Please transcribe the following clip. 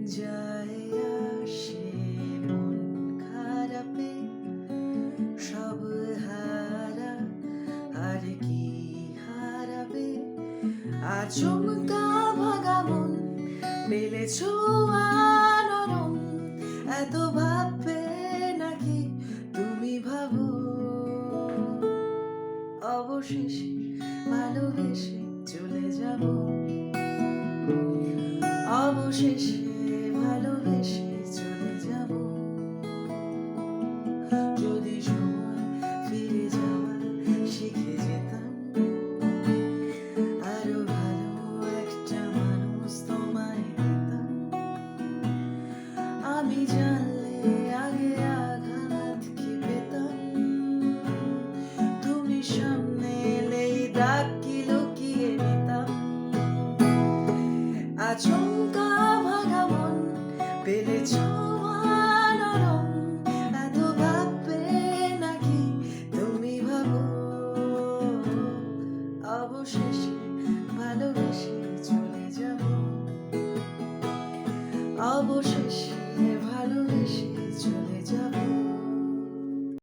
যায় আসে মন খারাপে সব হারা আর কি হারাবে আচমকা ভাগা মন পেলেছ নরম এত ভাববে নাকি তুমি ভাবো অবশেষে ভালোবেসে চলে যাব অবশেষে ভালোবেসে চলে যাব যদি সময় ফিরে যাওয়া শিখে যেতাম আরো ভালো একটা মানুষ তোমায় দিতাম আমি জানলে আগে আঘাত কি পেতাম তুমি সামনে এলেই দাগ কি লুকিয়ে নিতাম আচমকা ভাগা মন পেলেছ নরম এত ভাববে নাকি তুমি ভাবো অবশেষে ভালোবেসে চলে যাব অবশেষে ভালোবেসে চলে যাব